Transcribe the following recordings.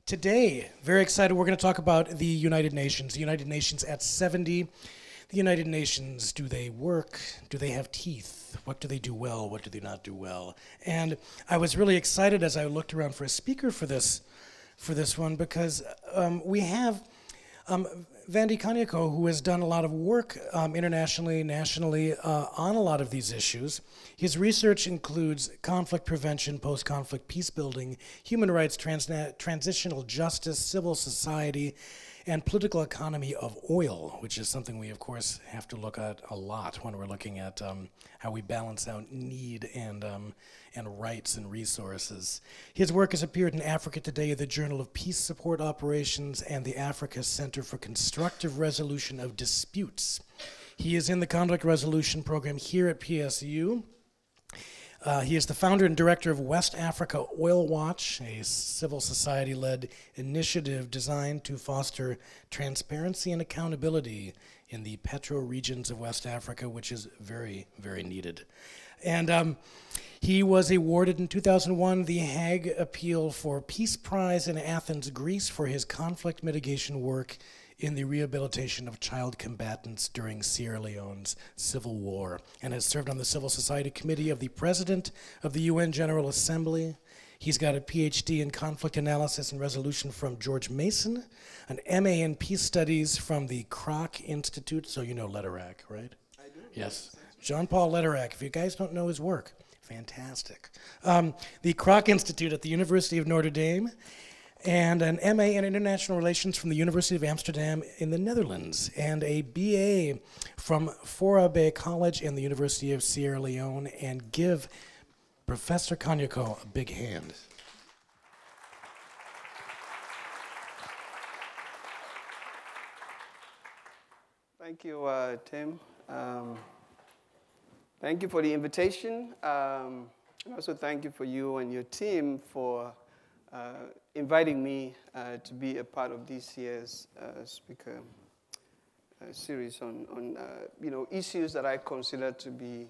Today, very excited, we're going to talk about the United Nations. The United Nations at 70. The United Nations, do they work? Do they have teeth? What do they do well? What do they not do well? And I was really excited as I looked around for a speaker for this one because we have Vandy Kanyako, who has done a lot of work internationally, nationally, on a lot of these issues. His research includes conflict prevention, post-conflict peace building, human rights, transitional justice, civil society, and political economy of oil, which is something we, of course, have to look at a lot when we're looking at how we balance out need and rights and resources. His work has appeared in Africa Today, the Journal of Peace Support Operations, and the Africa Center for Constructive Resolution of Disputes. He is in the Conflict Resolution Program here at PSU. He is the founder and director of West Africa Oil Watch, a civil society-led initiative designed to foster transparency and accountability in the petro regions of West Africa, which is very, very needed. And he was awarded in 2001 the Hague Appeal for Peace Prize in Athens, Greece, for his conflict mitigation work in the rehabilitation of child combatants during Sierra Leone's civil war, and has served on the Civil Society Committee of the President of the UN General Assembly. He's got a PhD in conflict analysis and resolution from George Mason, an MA in peace studies from the Kroc Institute, so you know Lederach, right? I do. Yes. Jean-Paul Lederach, if you guys don't know his work, fantastic. The Kroc Institute at the University of Notre Dame, and an MA in International Relations from the University of Amsterdam in the Netherlands, and a BA from Forabe College and the University of Sierra Leone, and give Professor Kanyako a big hand. Thank you, Tim. Thank you for the invitation. And also thank you for you and your team for inviting me to be a part of this year's speaker series on issues that I consider to be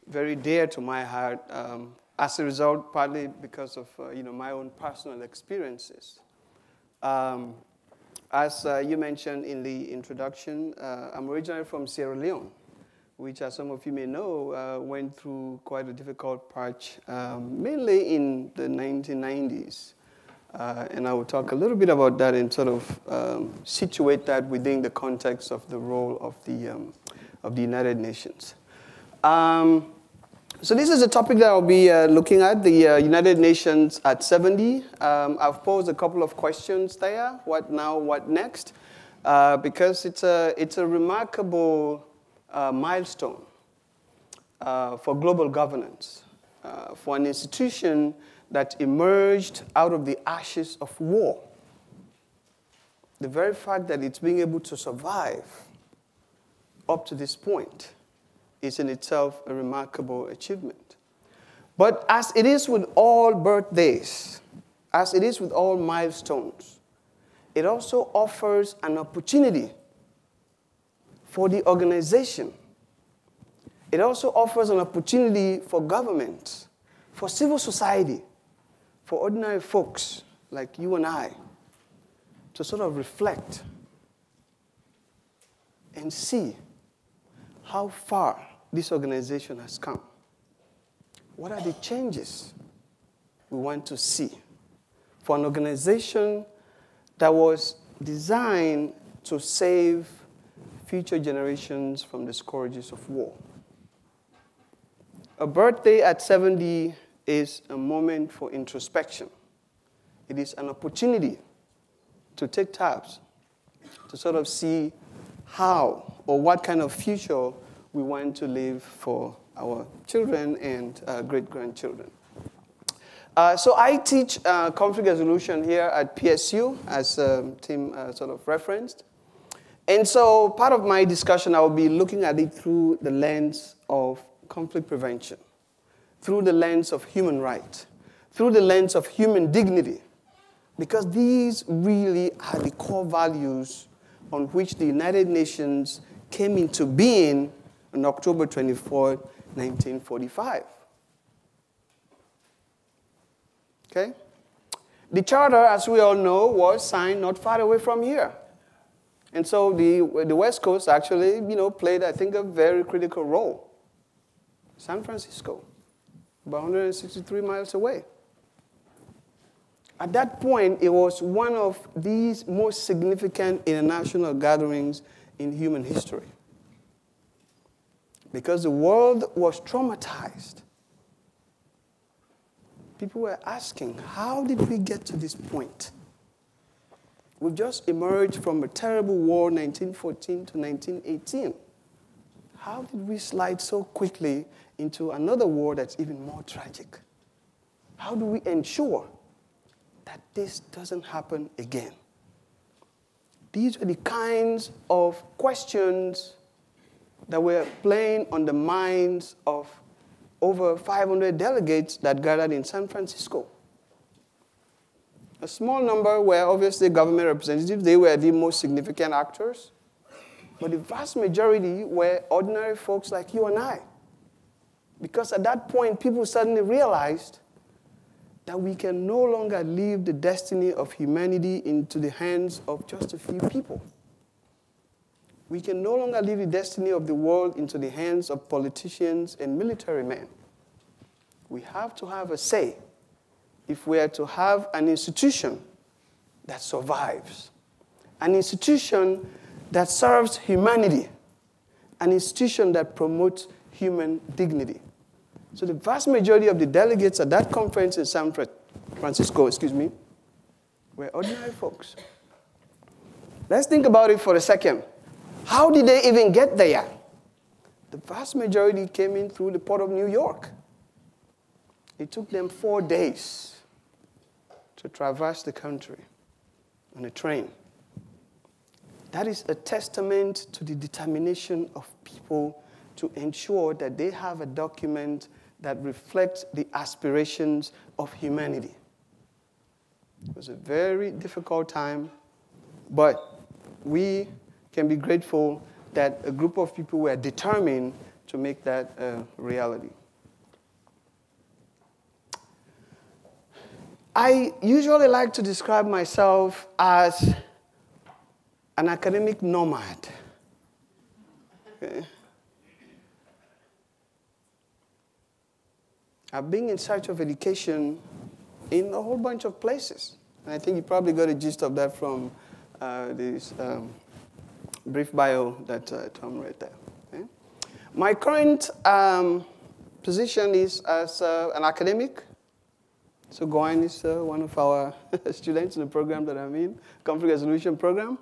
very dear to my heart. As a result, partly because of my own personal experiences. As you mentioned in the introduction, I'm originally from Sierra Leone, which, as some of you may know, went through quite a difficult patch, mainly in the 1990s. And I will talk a little bit about that and sort of situate that within the context of the role of the United Nations. So this is a topic that I'll be looking at, the United Nations at 70. I've posed a couple of questions there. What now, what next? Because it's a remarkable milestone for global governance, for an institution that emerged out of the ashes of war. The very fact that it's being able to survive up to this point is in itself a remarkable achievement. But as it is with all birthdays, as it is with all milestones, it also offers an opportunity for the organization. It also offers an opportunity for government, for civil society, for ordinary folks like you and I to sort of reflect and see how far this organization has come. What are the changes we want to see for an organization that was designed to save future generations from the scourges of war? A birthday at 70 is a moment for introspection. It is an opportunity to take tabs, to sort of see how or what kind of future we want to leave for our children and great-grandchildren. So I teach conflict resolution here at PSU, as Tim sort of referenced. And so part of my discussion, I will be looking at it through the lens of conflict prevention, through the lens of human rights, through the lens of human dignity, because these really are the core values on which the United Nations came into being on October 24, 1945. Okay? The charter, as we all know, was signed not far away from here. And so the West Coast actually, played, I think, a very critical role. San Francisco, about 163 miles away. At that point, it was one of these most significant international gatherings in human history. Because the world was traumatized. People were asking, how did we get to this point? We've just emerged from a terrible war, 1914 to 1918. How did we slide so quickly into another war that's even more tragic? How do we ensure that this doesn't happen again? These are the kinds of questions that were playing on the minds of over 500 delegates that gathered in San Francisco. A small number were obviously government representatives. They were the most significant actors. But the vast majority were ordinary folks like you and I. Because at that point, people suddenly realized that we can no longer leave the destiny of humanity into the hands of just a few people. We can no longer leave the destiny of the world into the hands of politicians and military men. We have to have a say if we are to have an institution that survives, an institution that serves humanity, an institution that promotes human dignity. So the vast majority of the delegates at that conference in San Francisco, were ordinary folks. Let's think about it for a second. How did they even get there? The vast majority came in through the port of New York. It took them 4 days to traverse the country on a train. That is a testament to the determination of people to ensure that they have a document that reflects the aspirations of humanity. It was a very difficult time, but we can be grateful that a group of people were determined to make that a reality. I usually like to describe myself as an academic nomad. Okay. I've been in search of education in a whole bunch of places. And I think you probably got a gist of that from this brief bio that Tom read there. Okay. My current position is as an academic. So Goin is one of our students in the program that I'm in, conflict resolution program.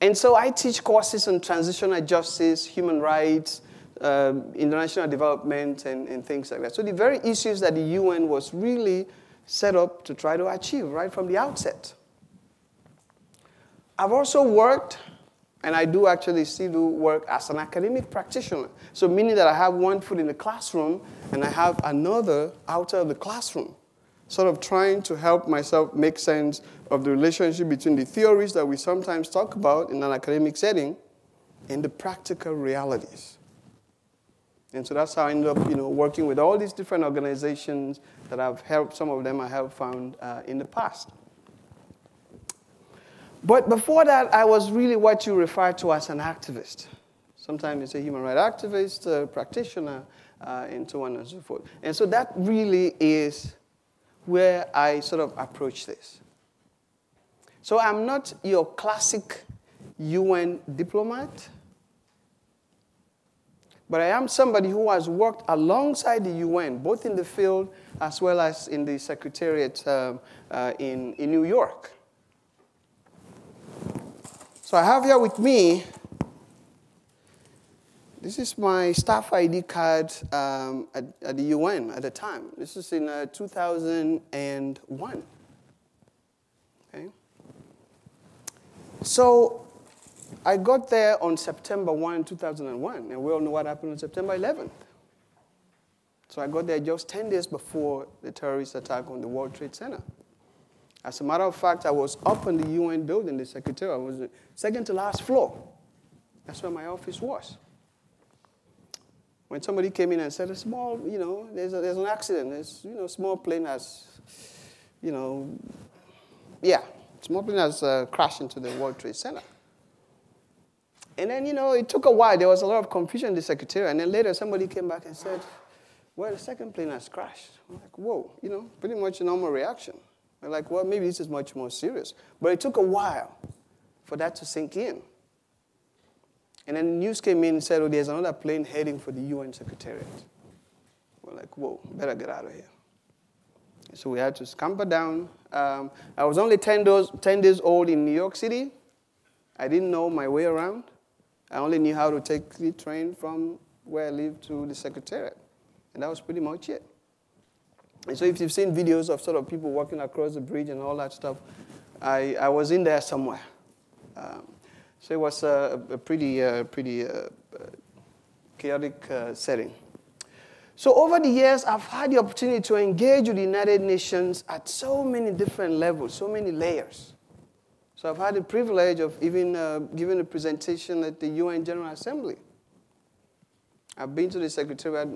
And so I teach courses on transitional justice, human rights, international development, and things like that. So the very issues that the UN was really set up to try to achieve right from the outset. I've also worked, and I do actually still do work as an academic practitioner. So meaning that I have one foot in the classroom and I have another outside of the classroom, sort of trying to help myself make sense of the relationship between the theories that we sometimes talk about in an academic setting and the practical realities. And so that's how I ended up, working with all these different organizations that I've helped. Some of them I have found in the past. But before that, I was really what you refer to as an activist. Sometimes it's a human rights activist, a practitioner, and so on and so forth. And so that really is where I sort of approach this. So I'm not your classic UN diplomat, but I am somebody who has worked alongside the UN, both in the field as well as in the secretariat in New York. So I have here with me, this is my staff ID card at the UN at the time. This is in 2001. Okay. So I got there on September 1, 2001, and we all know what happened on September 11th. So I got there just 10 days before the terrorist attack on the World Trade Center. As a matter of fact, I was up in the UN building, the secretariat. I was the second to last floor. That's where my office was. When somebody came in and said, a small, there's an accident. There's, small plane has, small plane has crashed into the World Trade Center. And then, it took a while. There was a lot of confusion in the Secretariat. And then later somebody came back and said, well, the second plane has crashed. I'm like, whoa, pretty much a normal reaction. I'm like, well, maybe this is much more serious. But it took a while for that to sink in. And then the news came in and said, oh, there's another plane heading for the UN Secretariat. We're like, whoa, better get out of here. So we had to scamper down. I was only 10 days old in New York City. I didn't know my way around. I only knew how to take the train from where I lived to the Secretariat. And that was pretty much it. And so if you've seen videos of sort of people walking across the bridge and all that stuff, I was in there somewhere. So it was a pretty chaotic setting. So over the years, I've had the opportunity to engage with the United Nations at so many different levels, so many layers. So I've had the privilege of even giving a presentation at the UN General Assembly. I've been to the Secretariat,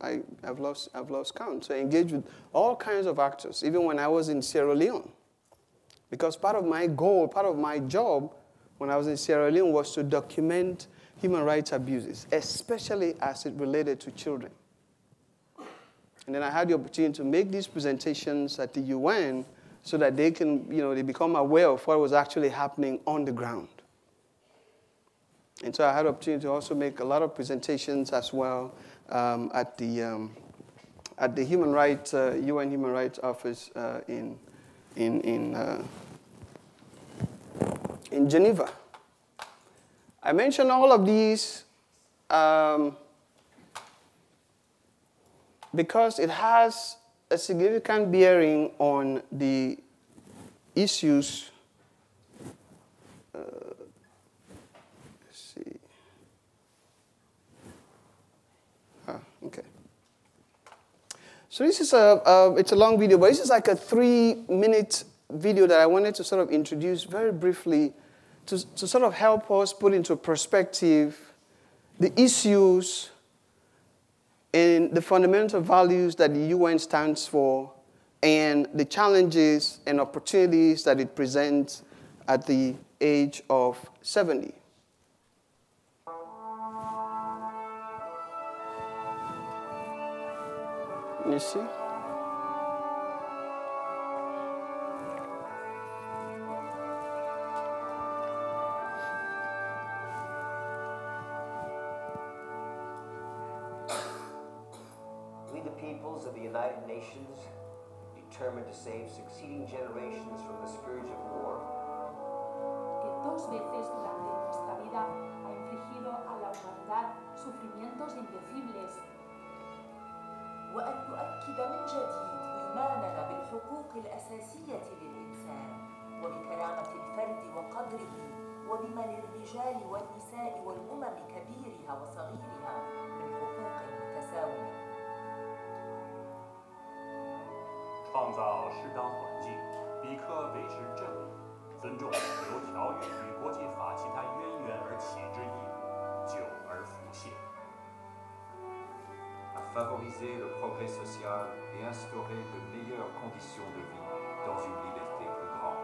I've lost count. So I engaged with all kinds of actors, even when I was in Sierra Leone. Because part of my goal, part of my job when I was in Sierra Leone was to document human rights abuses, especially as it related to children. And then I had the opportunity to make these presentations at the UN so that they can, they become aware of what was actually happening on the ground. And so I had the opportunity to also make a lot of presentations as well at the Human Rights UN Human Rights Office in Geneva. I mention all of these because it has a significant bearing on the issues. Let's see. Okay. So this is it's a long video, but this is like a 3-minute video that I wanted to sort of introduce very briefly to sort of help us put into perspective the issues and the fundamental values that the UN stands for and the challenges and opportunities that it presents at the age of 70. You see? We, the peoples of the United Nations, determined to save succeeding generations from the scourge of war. Que 2 veces durante nuestra vida ha infligido a la humanidad sufrimientos indecibles. وأن نؤكد من جديد إيماننا بالحقوق الأساسية للإنسان وبكرامة الفرد وقدره وبما للرجال والنساء والأمم كبيرها وصغيرها من حقوق متساوية. 创造适当环境，比克维持正义，尊重由条约与国际法其他渊源而起之义务，久而不懈。 À favoriser le progrès social et instaurer de meilleures conditions de vie dans une liberté plus grande.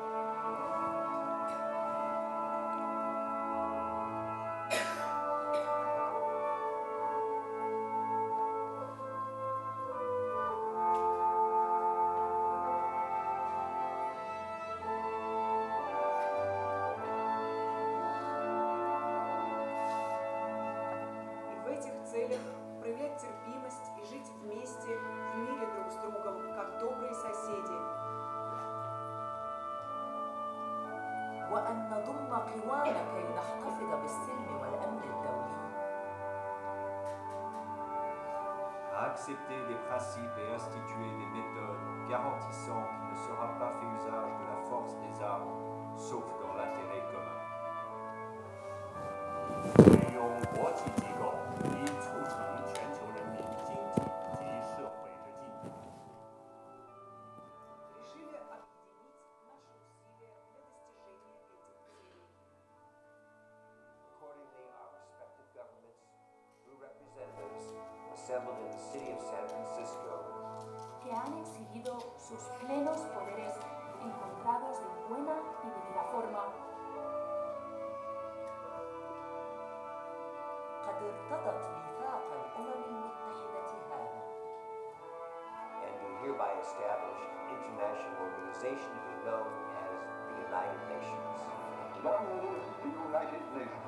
И в этих целях проявлять терпимость и жить вместе в мире друг с другом, как добрые соседи. وأن نضم قوانا كي نحتفظ بالسلم والأمن الدولي. À accepter des principes et instituer des méthodes garantissant qu'il ne sera pas fait usage de la force des armes, sauf dans l'intérêt commun. 运用国际机构以促成全球人民经济及社会之进步。 Решили объединить наши усилия для достижения этих целей. Accordingly, our respective governments, through representatives assembled in the city of San Francisco, que han exhibido sus plenos poderes encontrados de buena y debida forma. قد ارتضت ميثاق الأمم المتحدة هذا. And do hereby establish an international organization to be known as the United Nations. Long live the United Nations.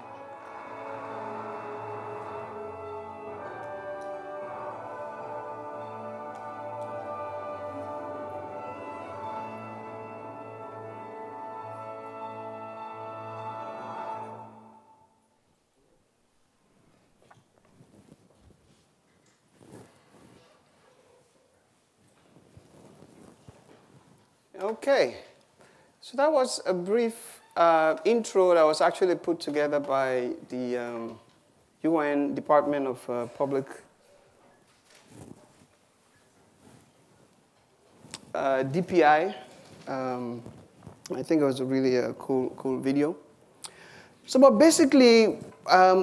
Okay, so that was a brief intro that was actually put together by the UN Department of Public DPI. I think it was a really cool video. So, but basically,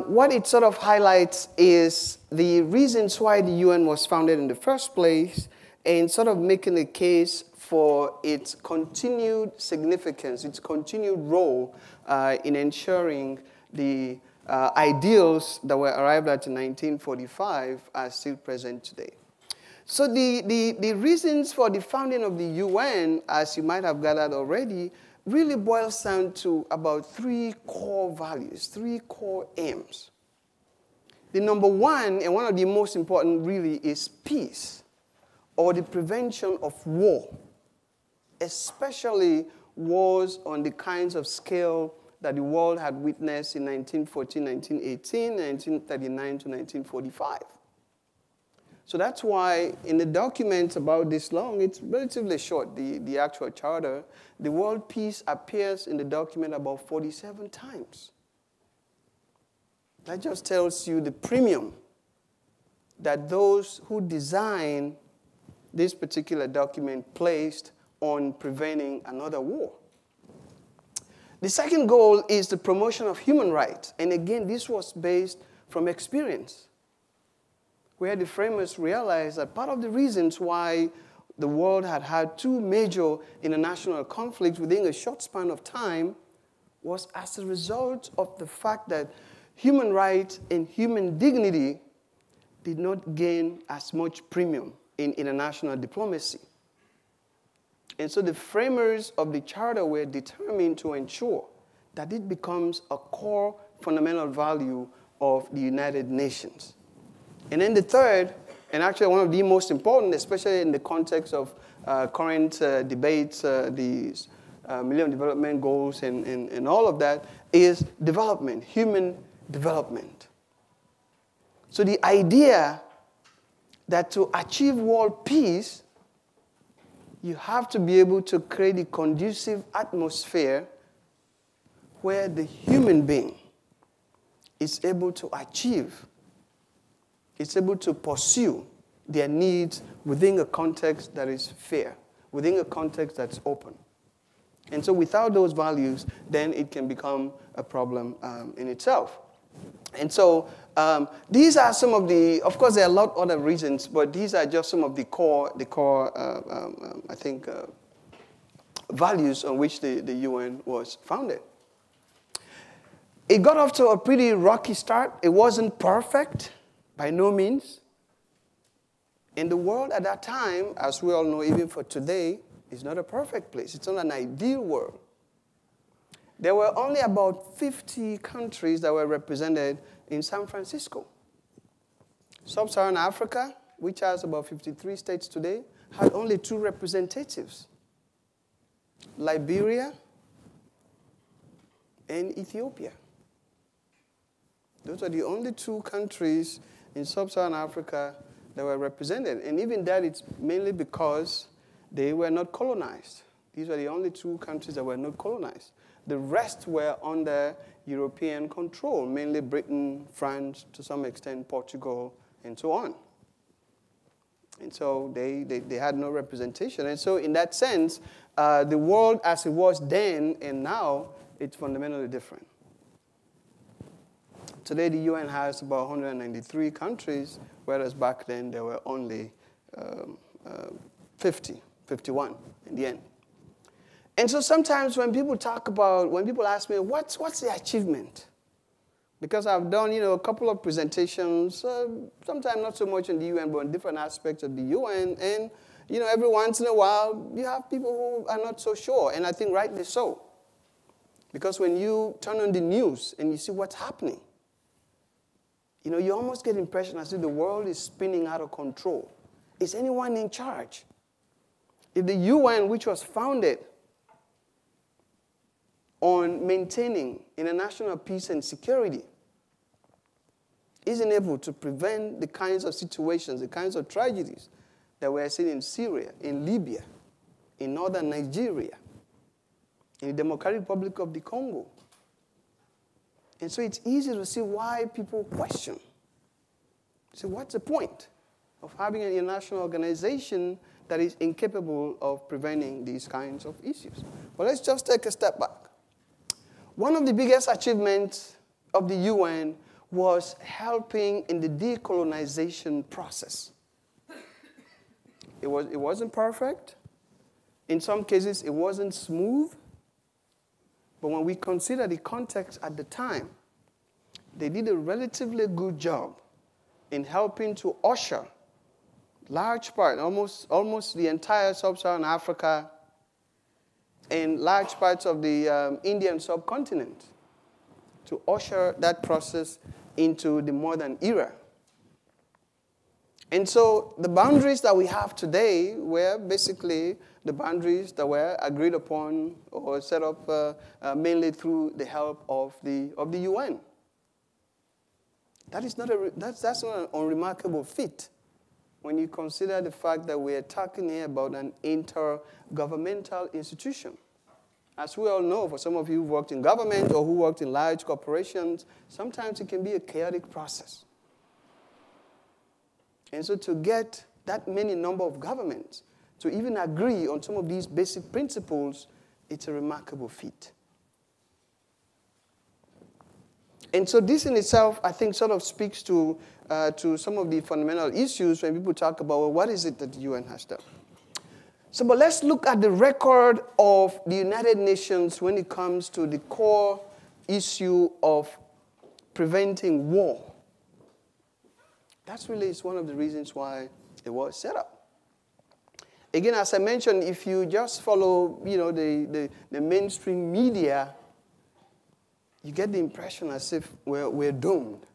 what it sort of highlights is the reasons why the UN was founded in the first place, and sort of making a case for its continued significance, its continued role in ensuring the ideals that were arrived at in 1945 are still present today. So the reasons for the founding of the UN, as you might have gathered already, really boils down to about three core values, three core aims. The number one, and one of the most important really, is peace, or the prevention of war, especially wars on the kinds of scale that the world had witnessed in 1914, 1918, 1939 to 1945. So that's why in the document about this long, it's relatively short, the actual charter, the word peace appears in the document about 47 times. That just tells you the premium that those who designed this particular document placed on preventing another war. The second goal is the promotion of human rights. And again, this was based from experience, where the framers realized that part of the reasons why the world had had two major international conflicts within a short span of time was as a result of the fact that human rights and human dignity did not gain as much premium in international diplomacy. And so the framers of the charter were determined to ensure that it becomes a core fundamental value of the United Nations. And then the third, and actually one of the most important, especially in the context of current debates, the Millennium Development Goals and all of that, is development, human development. So the idea that to achieve world peace, you have to be able to create a conducive atmosphere where the human being is able to achieve, is able to pursue their needs within a context that is fair, within a context that's open. And so without those values, then it can become a problem in itself. And so these are some of the, of course, there are a lot of other reasons, but these are just some of the core I think, values on which the UN was founded. It got off to a pretty rocky start. It wasn't perfect, by no means. And the world at that time, as we all know, even for today, is not a perfect place. It's not an ideal world. There were only about 50 countries that were represented in San Francisco. Sub-Saharan Africa, which has about 53 states today, had only 2 representatives, Liberia and Ethiopia. Those are the only 2 countries in Sub-Saharan Africa that were represented. And even that, it's mainly because they were not colonized. These were the only 2 countries that were not colonized. The rest were under European control, mainly Britain, France, to some extent Portugal, and so on. And so they had no representation. And so in that sense, the world as it was then and now, it's fundamentally different. Today, the UN has about 193 countries, whereas back then there were only 50, 51 in the end. And so sometimes when people ask me, what's the achievement? Because I've done, a couple of presentations, sometimes not so much in the UN, but on different aspects of the UN. And, every once in a while, you have people who are not so sure. And I think rightly so. Because when you turn on the news and you see what's happening, you almost get the impression as if the world is spinning out of control. Is anyone in charge? If the UN, which was founded on maintaining international peace and security, isn't able to prevent the kinds of situations, the kinds of tragedies that we are seeing in Syria, in Libya, in northern Nigeria, in the Democratic Republic of the Congo. And so it's easy to see why people question. So what's the point of having an international organization that is incapable of preventing these kinds of issues? But let's just take a step back. One of the biggest achievements of the UN was helping in the decolonization process. It wasn't perfect. In some cases, it wasn't smooth. But when we consider the context at the time, they did a relatively good job in helping to usher large part, almost the entire sub-Saharan Africa and large parts of the Indian subcontinent to usher that process into the modern era. And so the boundaries that we have today were basically the boundaries that were agreed upon or set up mainly through the help of the UN. That's not an unremarkable feat when you consider the fact that we are talking here about an intergovernmental institution. As we all know, for some of you who worked in government or who worked in large corporations, sometimes it can be a chaotic process. And so to get that many number of governments to even agree on some of these basic principles, it's a remarkable feat. And so this in itself, I think, sort of speaks to some of the fundamental issues when people talk about, well, what is it that the UN has done? So, but let's look at the record of the United Nations when it comes to the core issue of preventing war. That's really one of the reasons why it was set up. Again, as I mentioned, if you just follow, the mainstream media, you get the impression as if we're doomed,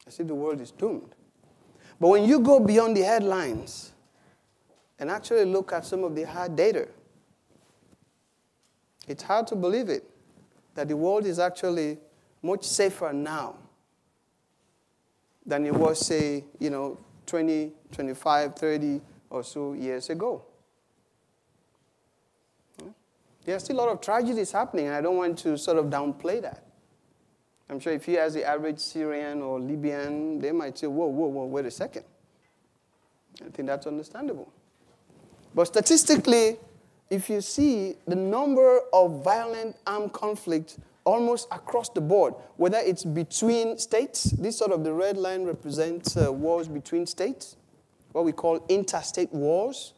as if the world is doomed. But when you go beyond the headlines and actually look at some of the hard data, it's hard to believe it, that the world is actually much safer now than it was, say, 20, 25, 30 or so years ago. There are still a lot of tragedies happening, and I don't want to sort of downplay that. I'm sure if you ask the average Syrian or Libyan, they might say, whoa, wait a second. I think that's understandable. But statistically, if you see the number of violent armed conflicts almost across the board, whether it's between states, this sort of the red line represents wars between states, what we call interstate wars.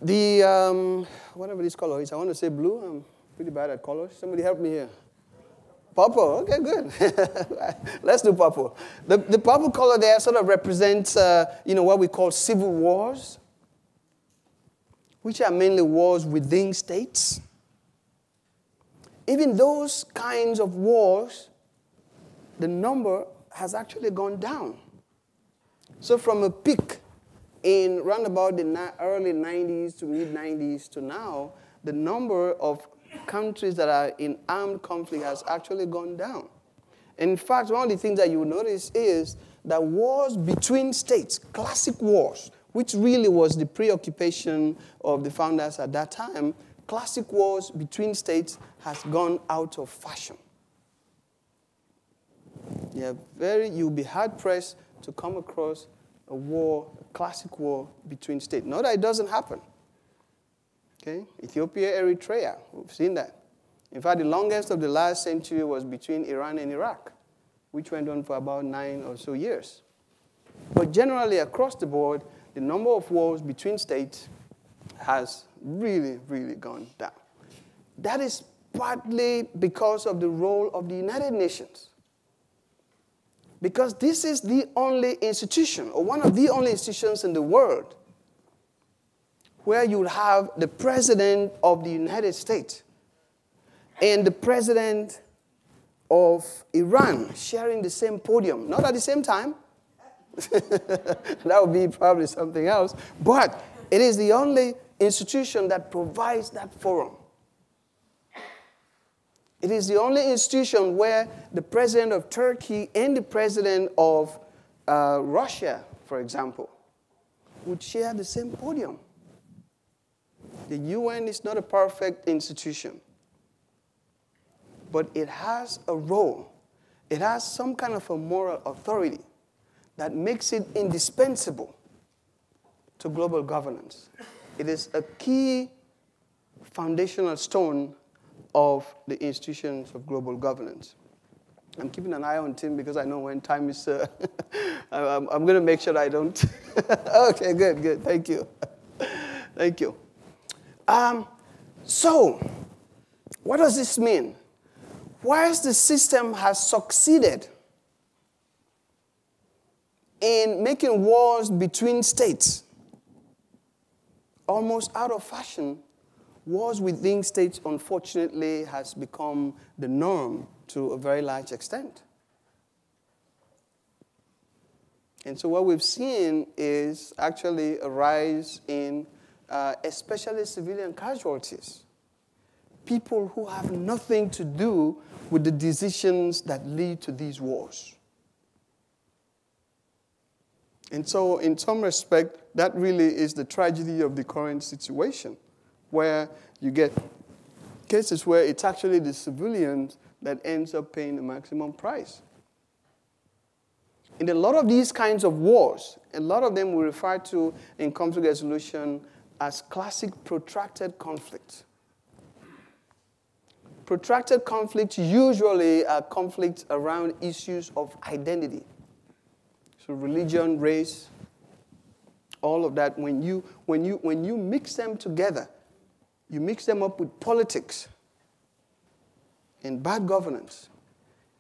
The, whatever this color is, I want to say blue. I'm pretty bad at colors. Somebody help me here. Purple, okay, good. Let's do purple. The purple color there sort of represents, what we call civil wars, which are mainly wars within states. Even those kinds of wars, the number has actually gone down. So from a peak in round about the early 90s to mid-90s to now, the number of countries that are in armed conflict has actually gone down. In fact, one of the things that you will notice is that wars between states, classic wars, which really was the preoccupation of the founders at that time, classic wars between states has gone out of fashion. You'll be hard-pressed to come across a war, a classic war between states. Not that it doesn't happen. Okay? Ethiopia, Eritrea, we've seen that. In fact, the longest of the last century was between Iran and Iraq, which went on for about 9 or so years. But generally, across the board, the number of wars between states has really, really gone down. That is partly because of the role of the United Nations. Because this is the only institution, or one of the only institutions in the world, where you have the President of the United States and the President of Iran sharing the same podium. Not at the same time. That would be probably something else. But it is the only institution that provides that forum. It is the only institution where the President of Turkey and the President of Russia, for example, would share the same podium. The UN is not a perfect institution, but it has a role. It has some kind of a moral authority that makes it indispensable to global governance. It is a key foundational stone of the institutions of global governance. I'm keeping an eye on Tim because I know when time is, I'm going to make sure I don't. Okay, good. Thank you. Thank you. So, what does this mean? Whilst the system has succeeded in making wars between states almost out of fashion, wars within states, unfortunately, has become the norm to a very large extent. And so what we've seen is actually a rise in especially civilian casualties. People who have nothing to do with the decisions that lead to these wars. And so in some respect, that really is the tragedy of the current situation, where you get cases where it's actually the civilians that ends up paying the maximum price. In a lot of these kinds of wars, a lot of them we refer to in conflict resolution as classic protracted conflict. Protracted conflicts usually are conflicts around issues of identity. So religion, race, all of that. When you mix them together, you mix them up with politics and bad governance,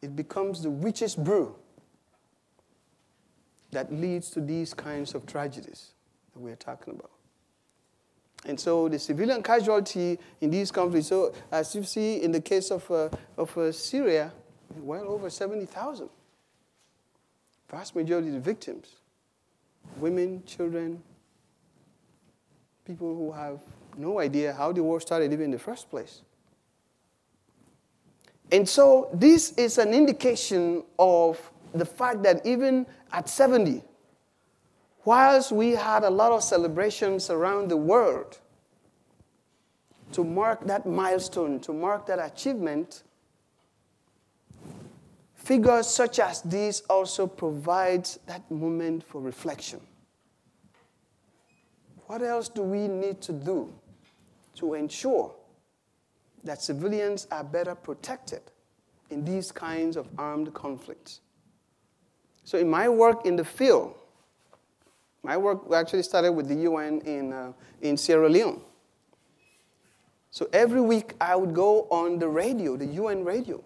it becomes the witch's brew that leads to these kinds of tragedies that we're talking about. And so the civilian casualty in these conflicts, so as you see in the case of Syria, well over 70,000. Vast majority of the victims, women, children, people who have no idea how the war started even in the first place. And so this is an indication of the fact that even at 70, whilst we had a lot of celebrations around the world to mark that milestone, to mark that achievement, figures such as these also provide that moment for reflection. What else do we need to do to ensure that civilians are better protected in these kinds of armed conflicts? So in my work in the field, my work actually started with the UN in Sierra Leone. So every week I would go on the radio, the UN radio,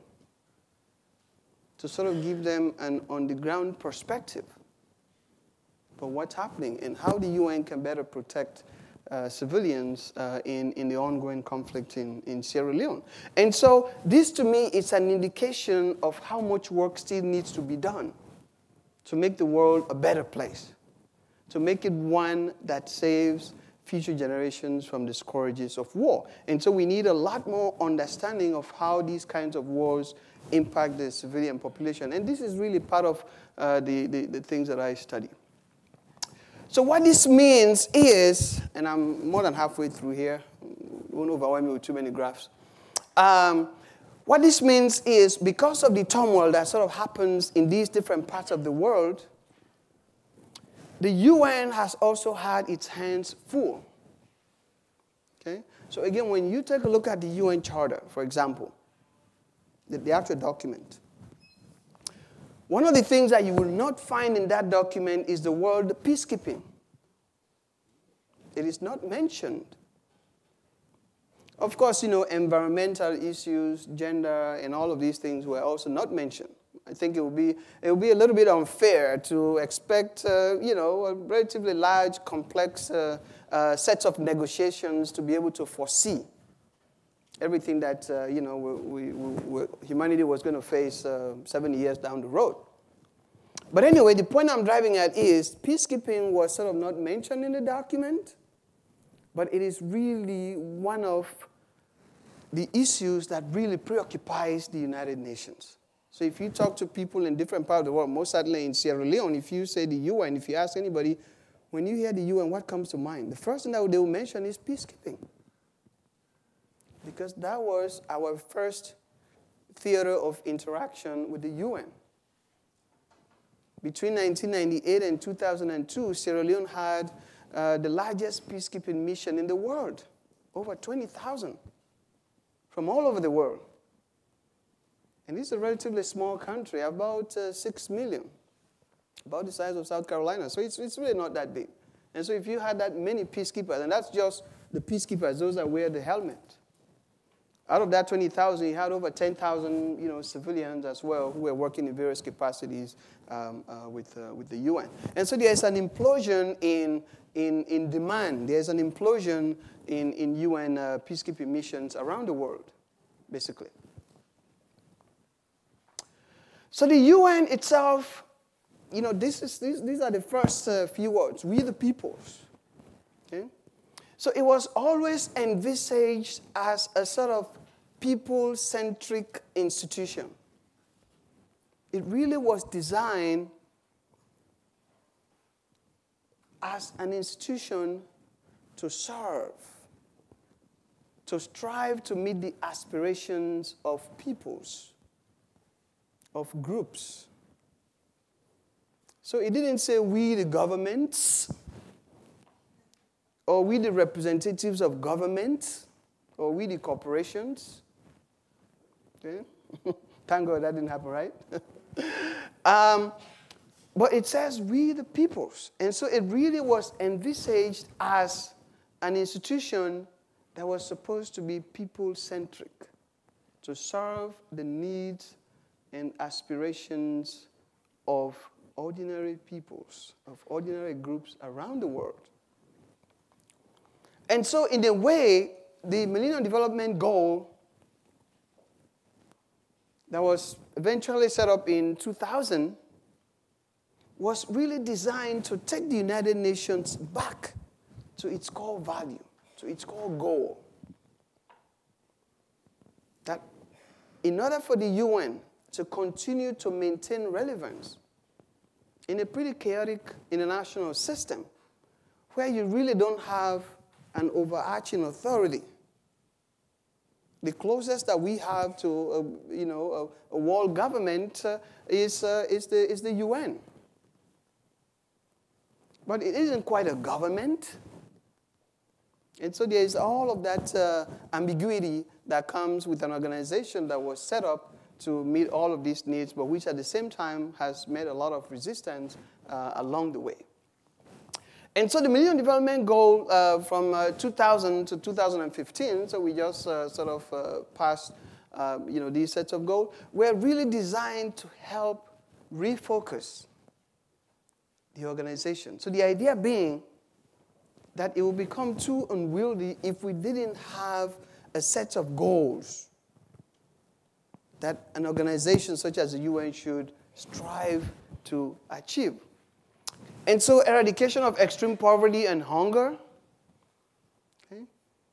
to sort of give them an on-the-ground perspective for what's happening and how the UN can better protect civilians in the ongoing conflict in Sierra Leone. And so this, to me, is an indication of how much work still needs to be done to make the world a better place, to make it one that saves future generations from the scourges of war. And so we need a lot more understanding of how these kinds of wars impact the civilian population. And this is really part of the things that I study. So what this means is, and I'm more than halfway through here, won't overwhelm me with too many graphs. What this means is, because of the turmoil that sort of happens in these different parts of the world, the UN has also had its hands full. Okay? So again, when you take a look at the UN Charter, for example, the actual document, One of the things that you will not find in that document is the word peacekeeping. It is not mentioned. Of course, environmental issues, gender, and all of these things were also not mentioned. I think it would be a little bit unfair to expect, a relatively large, complex sets of negotiations to be able to foresee everything that, humanity was going to face 70 years down the road. But anyway, the point I'm driving at is peacekeeping was sort of not mentioned in the document, but it is really one of the issues that really preoccupies the United Nations. So if you talk to people in different parts of the world, most certainly in Sierra Leone, if you say the UN, if you ask anybody, when you hear the UN, what comes to mind? The first thing that they will mention is peacekeeping. Because that was our first theater of interaction with the UN. Between 1998 and 2002, Sierra Leone had the largest peacekeeping mission in the world, over 20,000 from all over the world. And it's a relatively small country, about 6 million, about the size of South Carolina. So it's really not that big. And so if you had that many peacekeepers, and that's just the peacekeepers, those that wear the helmet. Out of that 20,000, you had over 10,000, civilians as well who were working in various capacities with the UN. And so there's an implosion in demand. There's an implosion in UN peacekeeping missions around the world, basically. So the UN itself, these are the first few words, we the peoples. Okay? So it was always envisaged as a sort of people-centric institution. It really was designed as an institution to serve, to strive to meet the aspirations of peoples, of groups. So it didn't say we the governments, or we the representatives of government, or we the corporations. Okay? Thank God that didn't happen, right? But it says we the peoples. And so it really was envisaged as an institution that was supposed to be people-centric, to serve the needs and aspirations of ordinary peoples, of ordinary groups around the world. And so in a way, the Millennium Development Goal that was eventually set up in 2000 was really designed to take the United Nations back to its core value, to its core goal. That in order for the UN to continue to maintain relevance in a pretty chaotic international system where you really don't have an overarching authority. The closest that we have to, a world government is the UN. But it isn't quite a government. And so there is all of that ambiguity that comes with an organization that was set up to meet all of these needs, but which at the same time has made a lot of resistance along the way. And so the Millennium Development Goal from 2000 to 2015, so we just sort of passed these sets of goals, were really designed to help refocus the organization. So the idea being that it would become too unwieldy if we didn't have a set of goals that an organization such as the UN should strive to achieve. And so eradication of extreme poverty and hunger. Okay?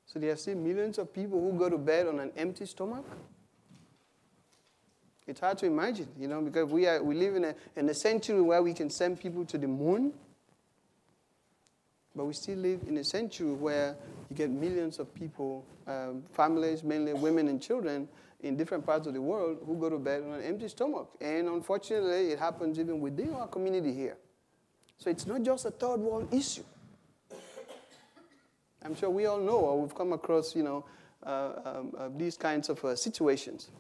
So there are still millions of people who go to bed on an empty stomach. It's hard to imagine, because we live in a century where we can send people to the moon. But we still live in a century where you get millions of people, families, mainly women and children, in different parts of the world who go to bed on an empty stomach. And unfortunately, it happens even within our community here. So it's not just a third world issue. I'm sure we all know, or we've come across, these kinds of situations.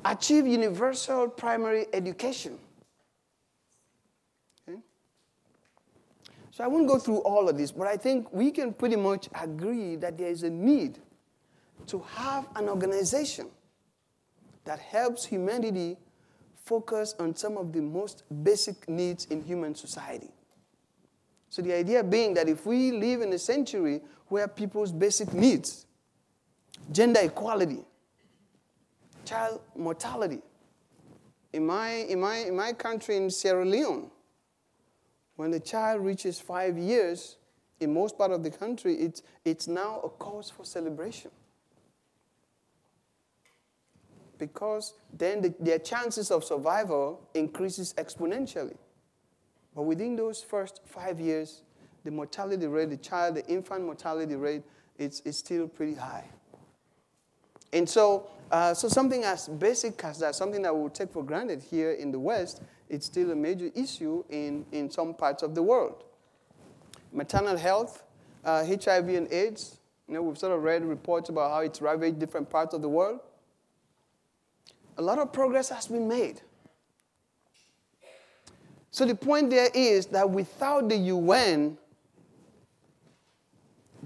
Achieve universal primary education. So I won't go through all of this, but I think we can pretty much agree that there is a need to have an organization that helps humanity focus on some of the most basic needs in human society. So the idea being that if we live in a century where people's basic needs, gender equality, child mortality, in my country, in Sierra Leone, when a child reaches 5 years, in most part of the country, it's now a cause for celebration. Because then their chances of survival increases exponentially. But within those first 5 years, the mortality rate, the infant mortality rate, is still pretty high. And so something as basic as that, something that we would take for granted here in the West, it's still a major issue in some parts of the world. Maternal health, HIV and AIDS, we've sort of read reports about how it's ravaged different parts of the world. A lot of progress has been made. So the point there is that without the UN,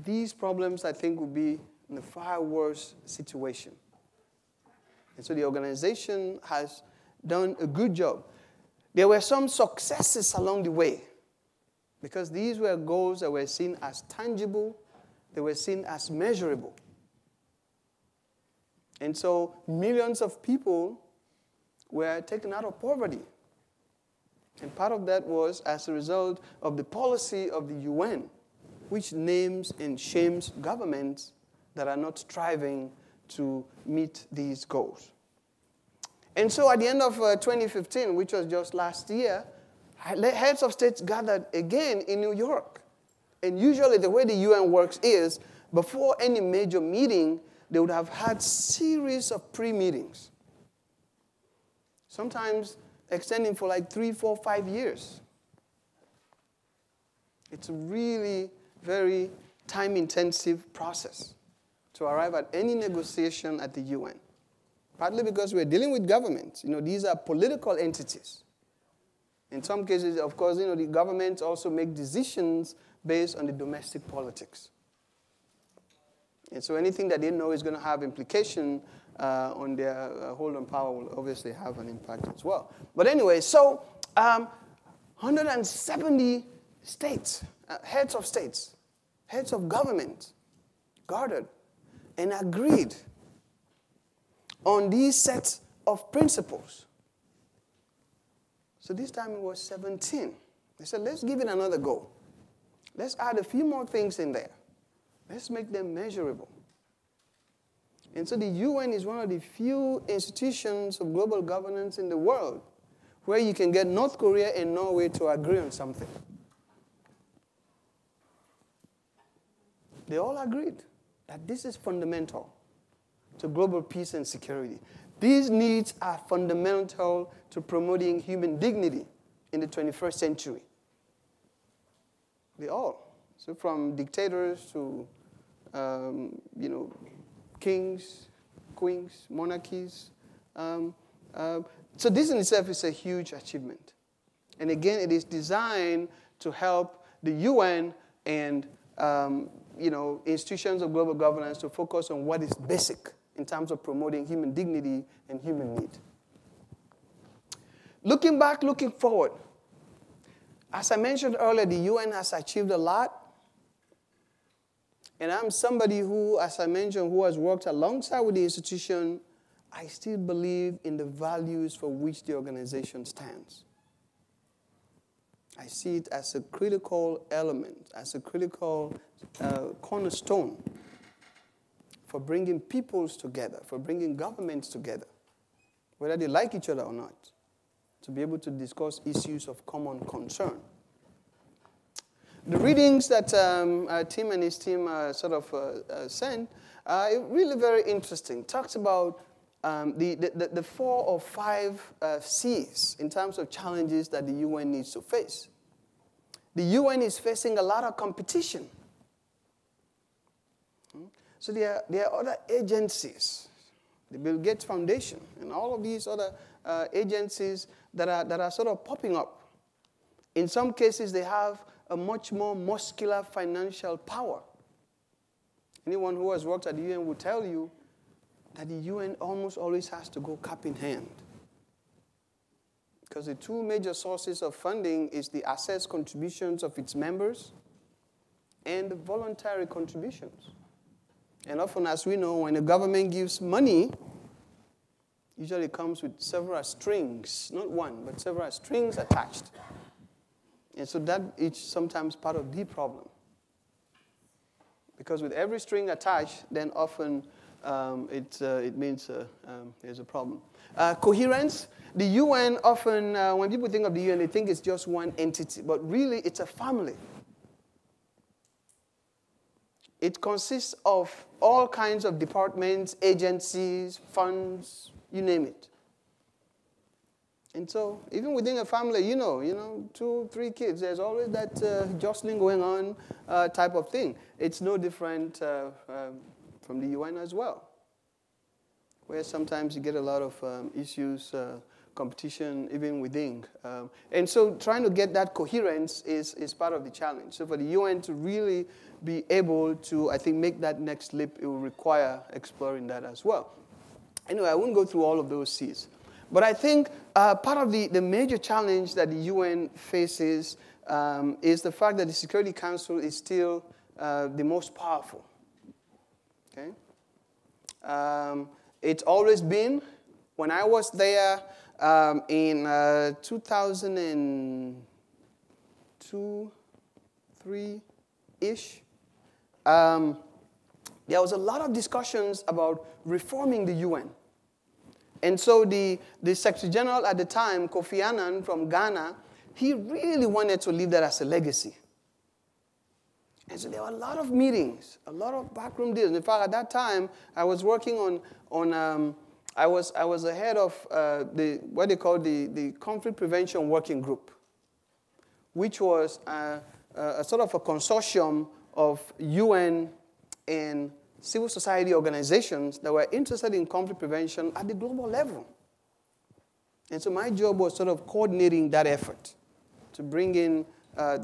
these problems, I think, would be in a far worse situation. And so the organization has done a good job. There were some successes along the way, because these were goals that were seen as tangible, they were seen as measurable. And so millions of people were taken out of poverty. And part of that was as a result of the policy of the UN, which names and shames governments that are not striving to meet these goals. And so at the end of 2015, which was just last year, heads of states gathered again in New York. And usually the way the UN works is, before any major meeting, they would have had series of pre-meetings, sometimes extending for like 3, 4, 5 years. It's a really very time-intensive process to arrive at any negotiation at the UN, partly because we're dealing with governments. These are political entities. In some cases, of course, the governments also make decisions based on the domestic politics. And so anything that they know is going to have implication on their hold on power will obviously have an impact as well. But anyway, so 170 states, heads of government, gathered and agreed on these sets of principles. So this time it was 17. They said, let's give it another go. Let's add a few more things in there. Let's make them measurable. And so the UN is one of the few institutions of global governance in the world where you can get North Korea and Norway to agree on something. They all agreed that this is fundamental to global peace and security. These needs are fundamental to promoting human dignity in the 21st century. They all. So from dictators to, kings, queens, monarchies. So this in itself is a huge achievement. And again, it is designed to help the UN and institutions of global governance to focus on what is basic in terms of promoting human dignity and human need. Looking back, looking forward. As I mentioned earlier, the UN has achieved a lot. And I'm somebody who, as I mentioned, who has worked alongside with the institution. I still believe in the values for which the organization stands. I see it as a critical element, as a critical cornerstone for bringing peoples together, for bringing governments together, whether they like each other or not, to be able to discuss issues of common concern. The readings that Tim and his team sent are really very interesting. It talks about the 4 or 5 C's in terms of challenges that the UN needs to face. The UN is facing a lot of competition. So there are other agencies, the Bill Gates Foundation, and all of these other agencies that are sort of popping up. In some cases, they have a much more muscular financial power. Anyone who has worked at the UN will tell you that the UN almost always has to go cap in hand. Because the two major sources of funding is the assets contributions of its members and the voluntary contributions. And often, as we know, when the government gives money, usually it comes with several strings, not one, but several strings attached. And so that is sometimes part of the problem. Because with every string attached, then often it means there's a problem. Coherence. The UN often, when people think of the UN, they think it's just one entity. But really, it's a family. It consists of all kinds of departments, agencies, funds, you name it. And so, even within a family, you know, 2, 3 kids, there's always that jostling going on type of thing. It's no different from the UN as well, where sometimes you get a lot of issues, competition, even within. And so, trying to get that coherence is part of the challenge. So, for the UN to really be able to, I think, make that next leap, it will require exploring that as well. Anyway, I won't go through all of those C's. But I think part of the major challenge that the UN faces is the fact that the Security Council is still the most powerful. Okay? It's always been. When I was there in 2002, 3-ish, there was a lot of discussions about reforming the UN. And so the Secretary General at the time, Kofi Annan from Ghana, he really wanted to leave that as a legacy. And so there were a lot of meetings, a lot of backroom deals. In fact, at that time, I was working I was the head of what they call the Conflict Prevention Working Group, which was a sort of a consortium of UN and civil society organizations that were interested in conflict prevention at the global level. And so my job was sort of coordinating that effort to bring in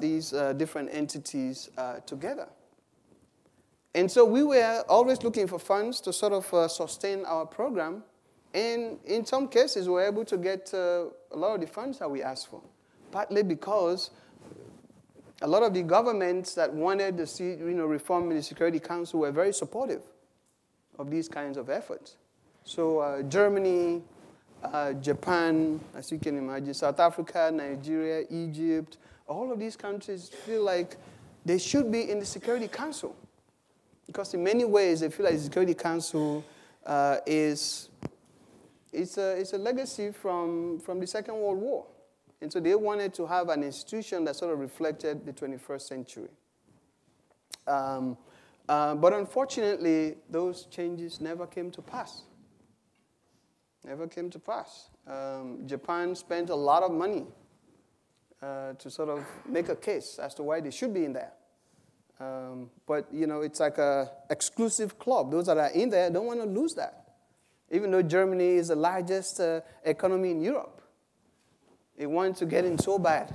these different entities together. And so we were always looking for funds to sort of sustain our program. And in some cases, we were able to get a lot of the funds that we asked for, partly because a lot of the governments that wanted to see reform in the Security Council were very supportive of these kinds of efforts. So Germany, Japan, as you can imagine, South Africa, Nigeria, Egypt, all of these countries feel like they should be in the Security Council. Because in many ways, they feel like the Security Council is a legacy from the Second World War. And so they wanted to have an institution that sort of reflected the 21st century. But unfortunately, those changes never came to pass. Never came to pass. Japan spent a lot of money to sort of make a case as to why they should be in there. But, it's like an exclusive club. Those that are in there don't want to lose that. Even though Germany is the largest economy in Europe. It wanted to get in so bad.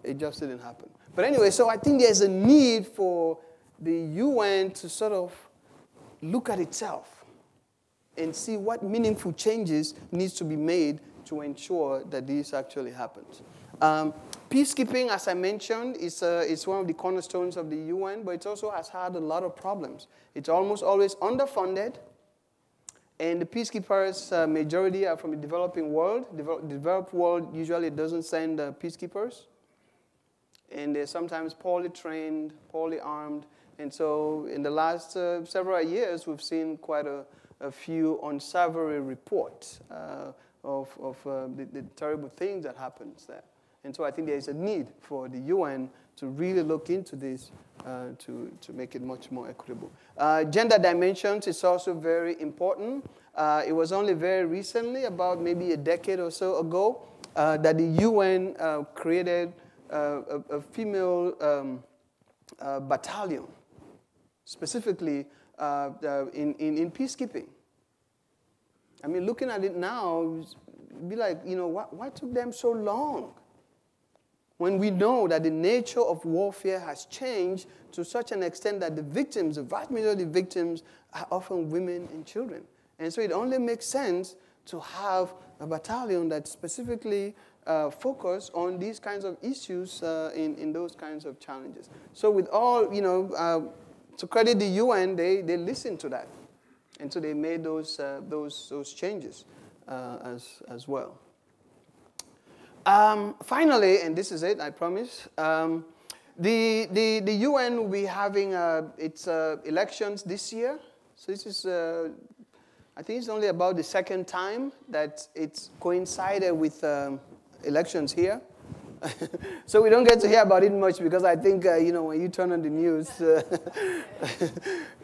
It just didn't happen. But anyway, so I think there's a need for the UN to sort of look at itself and see what meaningful changes needs to be made to ensure that this actually happens. Peacekeeping, as I mentioned, is one of the cornerstones of the UN, but it also has had a lot of problems. It's almost always underfunded. And the peacekeepers, majority are from the developing world. The developed world usually doesn't send peacekeepers. And they're sometimes poorly trained, poorly armed. And so in the last several years, we've seen quite a few unsavory reports of the terrible things that happens there. And so I think there is a need for the UN to really look into this to make it much more equitable. Gender dimensions is also very important. It was only very recently, about maybe a decade or so ago, that the UN created a female battalion, specifically in peacekeeping. I mean, looking at it now, be like, why took them so long? when we know that the nature of warfare has changed to such an extent that the victims, the vast majority of the victims, are often women and children. And so it only makes sense to have a battalion that specifically focus on these kinds of issues in those kinds of challenges. So with all, to credit the UN, they listened to that. And so they made those changes as well. Finally, and this is it, I promise, the UN will be having its elections this year. So this is, I think it's only about the second time that it's coincided with elections here. So we don't get to hear about it much because I think, when you turn on the news,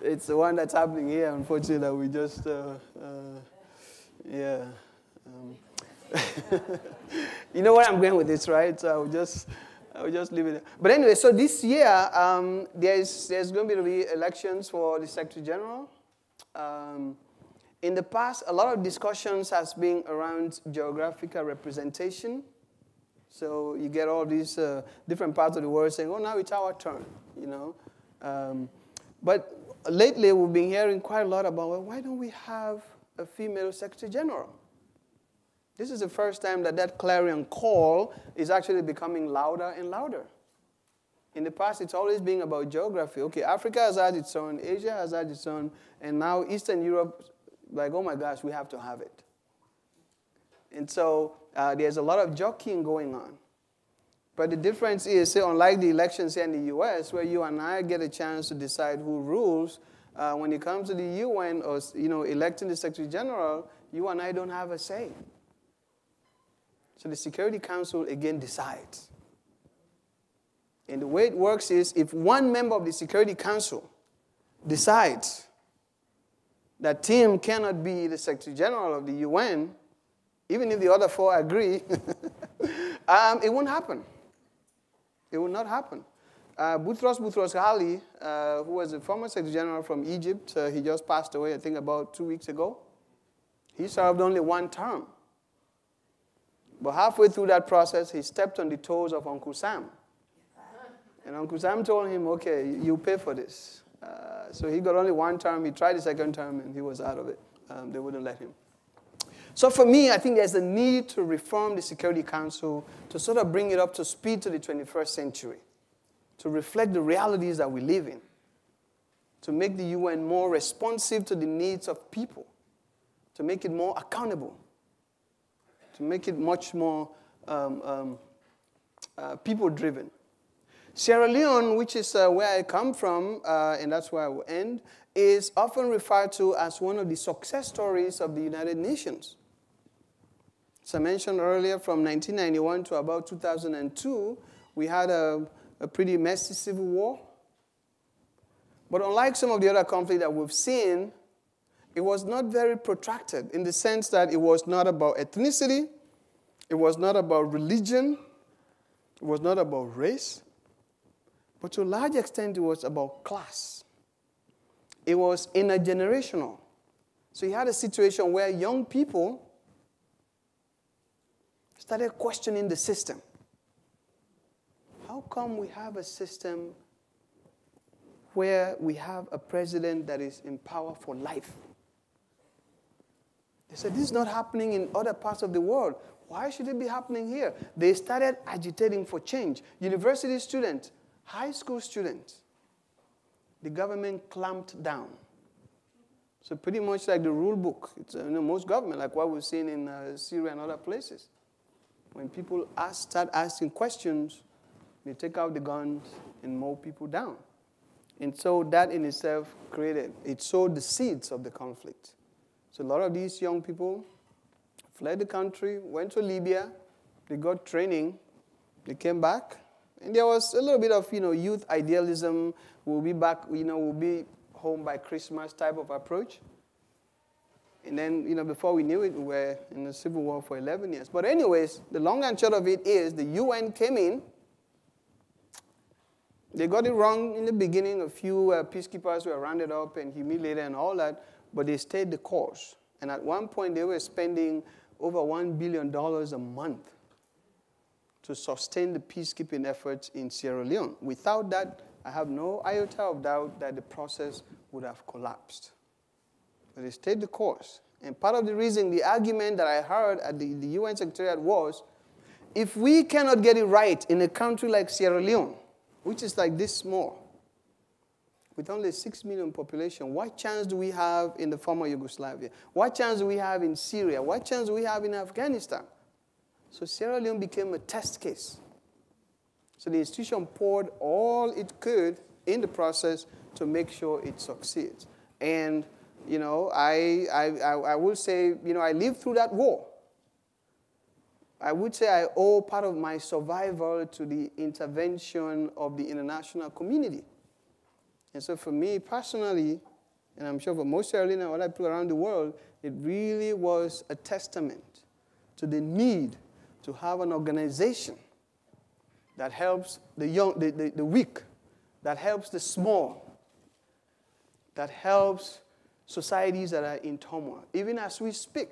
it's the one that's happening here, unfortunately, that we just, yeah. You know where I'm going with this, right? So I will just leave it there. But anyway, so this year, there's going to be elections for the Secretary General. In the past, a lot of discussions has been around geographical representation. So you get all these different parts of the world saying, oh, now it's our turn, But lately, we've been hearing quite a lot about, well, why don't we have a female Secretary General? This is the first time that clarion call is actually becoming louder and louder. In the past, it's always been about geography. Okay, Africa has had its own, Asia has had its own, and now Eastern Europe, like, oh my gosh, we have to have it. And so there's a lot of jockeying going on. But the difference is, say, unlike the elections here in the U.S., where you and I get a chance to decide who rules, when it comes to the UN or electing the Secretary General, you and I don't have a say. So the Security Council, again, decides. And the way it works is if one member of the Security Council decides that Tim cannot be the Secretary General of the UN, even if the other four agree, it won't happen. It will not happen. Boutros Boutros-Ghali, who was the former Secretary General from Egypt, he just passed away, I think, about 2 weeks ago. He served only one term. But halfway through that process, he stepped on the toes of Uncle Sam. And Uncle Sam told him, okay, you pay for this. So he got only one term. He tried the second term, and he was out of it. They wouldn't let him. So for me, I think there's a need to reform the Security Council to sort of bring it up to speed to the 21st century, to reflect the realities that we live in, to make the UN more responsive to the needs of people, to make it more accountable, to make it much more people-driven. Sierra Leone, which is where I come from, and that's where I will end, is often referred to as one of the success stories of the United Nations. As I mentioned earlier, from 1991 to about 2002, we had a pretty messy civil war. But unlike some of the other conflicts that we've seen, it was not very protracted in the sense that it was not about ethnicity, it was not about religion, it was not about race, but to a large extent it was about class. It was intergenerational. So you had a situation where young people started questioning the system. How come we have a system where we have a president that is in power for life? They said, this is not happening in other parts of the world. Why should it be happening here? They started agitating for change. University students, high school students, the government clamped down. So pretty much like the rule book. It's most government, like what we've seen in Syria and other places. When people start asking questions, they take out the guns and mow people down. And so that in itself it sowed the seeds of the conflict. So a lot of these young people fled the country, went to Libya, they got training, they came back, and there was a little bit of, youth idealism, we'll be back, we'll be home by Christmas type of approach. And then, before we knew it, we were in a civil war for 11 years. But anyways, the long and short of it is the UN came in. They got it wrong in the beginning. A few peacekeepers were rounded up and humiliated and all that, but they stayed the course. And at one point, they were spending over $1 billion a month to sustain the peacekeeping efforts in Sierra Leone. Without that, I have no iota of doubt that the process would have collapsed. But it stayed the course. And part of the reason, the argument that I heard at the UN Secretariat was, if we cannot get it right in a country like Sierra Leone, which is like this small, with only 6 million population, what chance do we have in the former Yugoslavia? What chance do we have in Syria? What chance do we have in Afghanistan? So Sierra Leone became a test case. So the institution poured all it could in the process to make sure it succeeds. And, you know, I will say, you know, I lived through that war. I would say I owe part of my survival to the intervention of the international community. And so for me personally, and I'm sure for most Sierra Leoneans and other people around the world, it really was a testament to the need to have an organization that helps the young, the weak, that helps the small, that helps societies that are in turmoil. Even as we speak,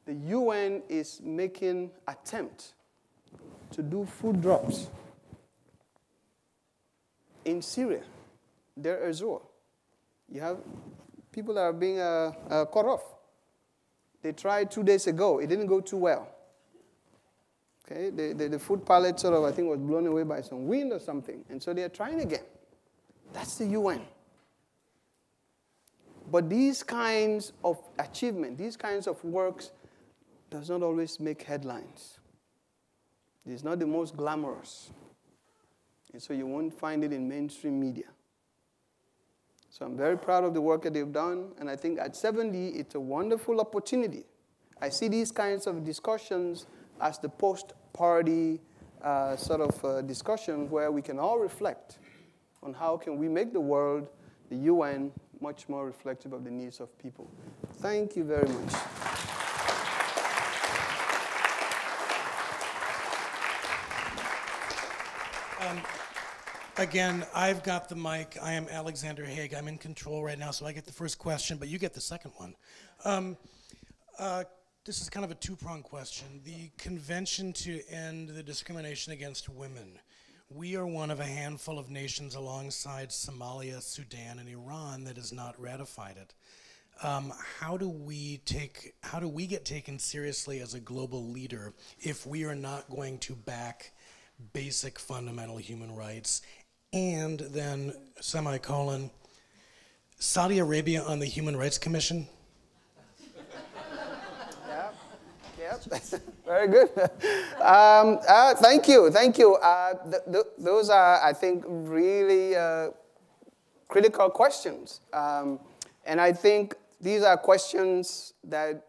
the UN is making attempts to do food drops in Syria. There as well. You have people that are being cut off. They tried 2 days ago. It didn't go too well. Okay, the food pallet sort of, I think, was blown away by some wind or something. And so they are trying again. That's the UN. But these kinds of achievement, these kinds of works, does not always make headlines. It's not the most glamorous. And so you won't find it in mainstream media. So I'm very proud of the work that they've done, and I think at 70, it's a wonderful opportunity. I see these kinds of discussions as the post-party discussion where we can all reflect on how can we make the world, the UN, much more reflective of the needs of people. Thank you very much. Again, I've got the mic. I am Alexander Haig. I'm in control right now, so I get the first question, but you get the second one. This is kind of a two-pronged question. The Convention to End the Discrimination Against Women. We are one of a handful of nations alongside Somalia, Sudan, and Iran that has not ratified it. How do we get taken seriously as a global leader if we are not going to back basic fundamental human rights? And then, semicolon, Saudi Arabia on the Human Rights Commission? Yep. Very good. Thank you. Those are, I think, really critical questions. And I think these are questions that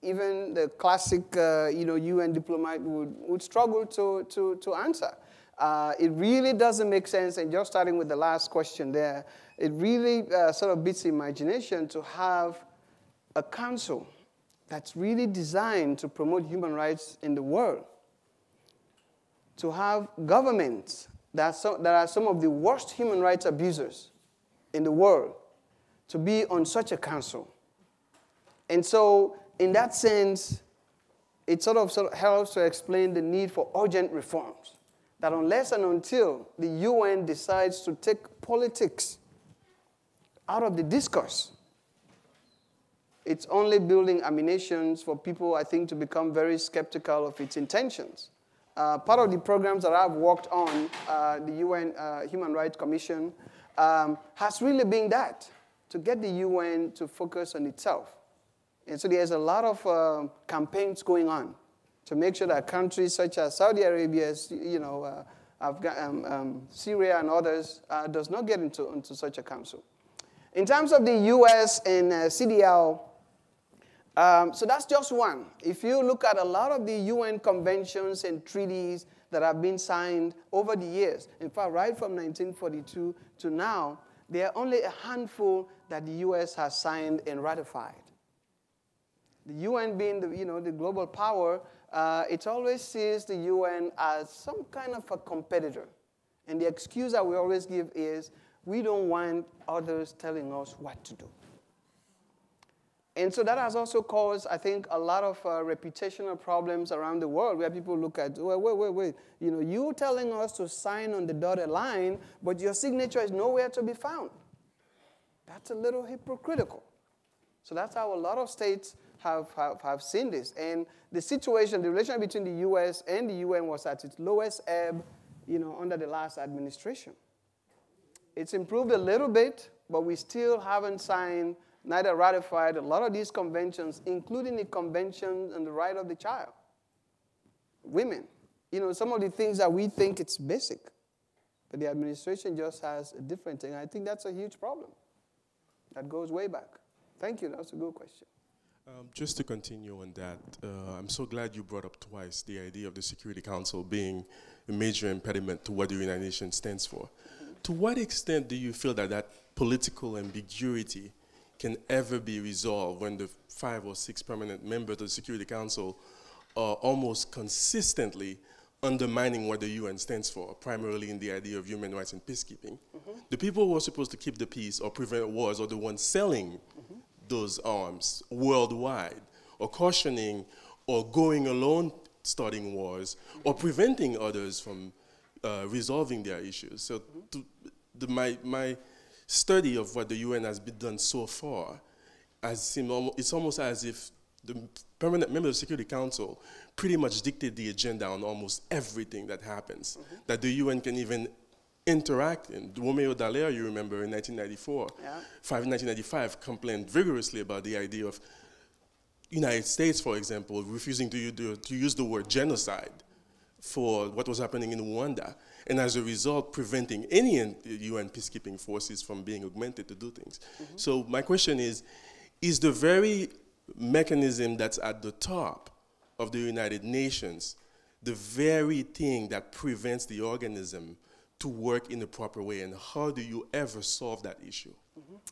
even the classic UN diplomat would struggle to answer. It really doesn't make sense, and just starting with the last question there, it really sort of beats the imagination to have a council that's really designed to promote human rights in the world, to have governments that are some of the worst human rights abusers in the world, to be on such a council. And so, in that sense, it sort of helps to explain the need for urgent reforms. That unless and until the UN decides to take politics out of the discourse, it's only building ammunition for people, I think, to become very skeptical of its intentions. Part of the programs that I've worked on, the UN Human Rights Commission, has really been that, to get the UN to focus on itself. And so there's a lot of campaigns going on to make sure that countries such as Saudi Arabia, Syria and others does not get into such a council. In terms of the US and CDL, so that's just one. If you look at a lot of the UN conventions and treaties that have been signed over the years, in fact, right from 1942 to now, there are only a handful that the US has signed and ratified. The UN being the global power, it always sees the UN as some kind of a competitor. And the excuse that we always give is, we don't want others telling us what to do. And so that has also caused, I think, a lot of reputational problems around the world where people look at, wait. You know, you telling us to sign on the dotted line, but your signature is nowhere to be found. That's a little hypocritical. So that's how a lot of states have seen this. And the situation, the relation between the U.S. and the UN was at its lowest ebb, you know, under the last administration. It's improved a little bit, but we still haven't signed, neither ratified a lot of these conventions, including the Convention on the Right of the Child. Women. You know, some of the things that we think it's basic, but the administration just has a different thing. I think that's a huge problem. That goes way back. Thank you. That's a good question. Just to continue on that, I'm so glad you brought up twice the idea of the Security Council being a major impediment to what the United Nations stands for. To what extent do you feel that that political ambiguity can ever be resolved when the 5 or 6 permanent members of the Security Council are almost consistently undermining what the UN stands for, primarily in the idea of human rights and peacekeeping? The people who are supposed to keep the peace or prevent wars are the ones selling those arms worldwide, or cautioning or going alone starting wars, or preventing others from resolving their issues. So my study of what the UN has been done so far, it's almost as if the permanent members of the Security Council pretty much dictate the agenda on almost everything that happens, that the UN can even interact in. Romeo Dallaire, you remember, in 1994, 1995, complained vigorously about the idea of United States, for example, refusing to use the word genocide for what was happening in Rwanda, and as a result, preventing any UN peacekeeping forces from being augmented to do things. So my question is the very mechanism that's at the top of the United Nations the very thing that prevents the organism to work in the proper way, and how do you ever solve that issue?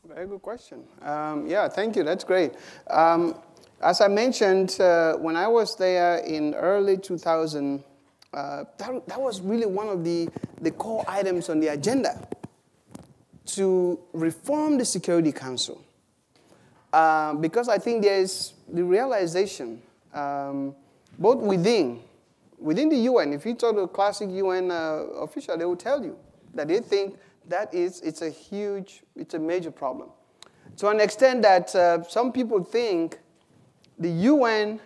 Very good question. Yeah, thank you. That's great. As I mentioned, when I was there in early 2000, that was really one of the core items on the agenda, to reform the Security Council. Because I think there's the realization, both within the UN, if you talk to a classic UN official, they will tell you that they think that it's a major problem. To an extent that some people think the UN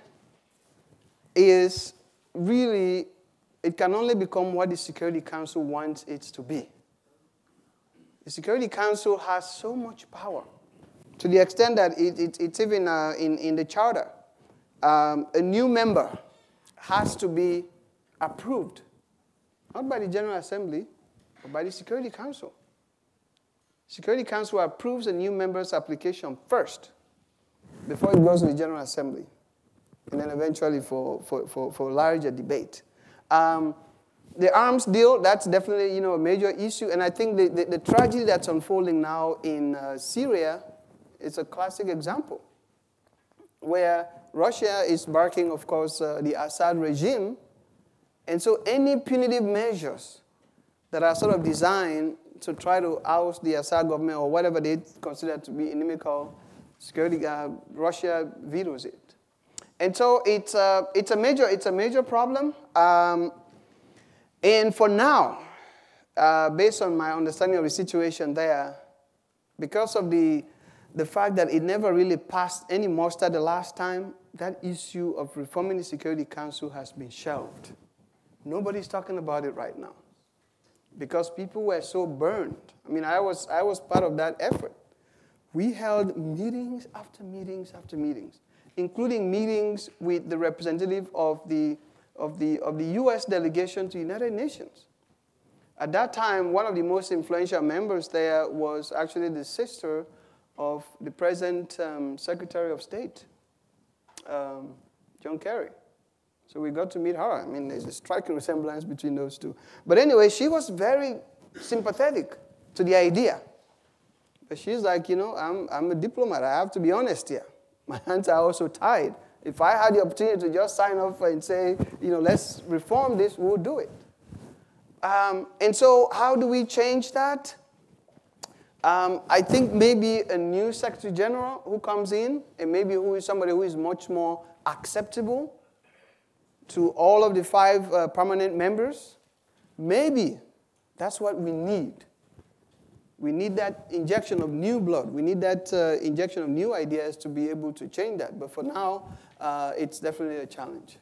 is really, it can only become what the Security Council wants it to be. The Security Council has so much power, to the extent that it's even in the charter. A new member has to be approved, not by the General Assembly, but by the Security Council. Security Council approves a new member's application first, before it goes to the General Assembly, and then eventually for larger debate. The arms deal, that's definitely a major issue, and I think the tragedy that's unfolding now in Syria is a classic example, where Russia is backing, of course, the Assad regime, and so any punitive measures that are sort of designed to try to oust the Assad government or whatever they consider to be inimical security, Russia vetoes it. And so it's a major problem. And for now, based on my understanding of the situation there, because of the fact that it never really passed any muster the last time, that issue of reforming the Security Council has been shelved. Nobody's talking about it right now, because people were so burned. I mean, I was part of that effort. We held meetings after meetings after meetings, including meetings with the representative of the U.S. delegation to the United Nations. At that time, one of the most influential members there was actually the sister of the present Secretary of State, John Kerry. So we got to meet her. I mean, there's a striking resemblance between those two. But anyway, she was very sympathetic to the idea. But she's like, I'm a diplomat. I have to be honest here. My hands are also tied. If I had the opportunity to just sign off and say, let's reform this, we'll do it. And so how do we change that? I think maybe a new Secretary General who comes in, and maybe who is somebody who is much more acceptable to all of the 5 permanent members. Maybe that's what we need. We need that injection of new blood. We need that injection of new ideas to be able to change that. But for now, it's definitely a challenge.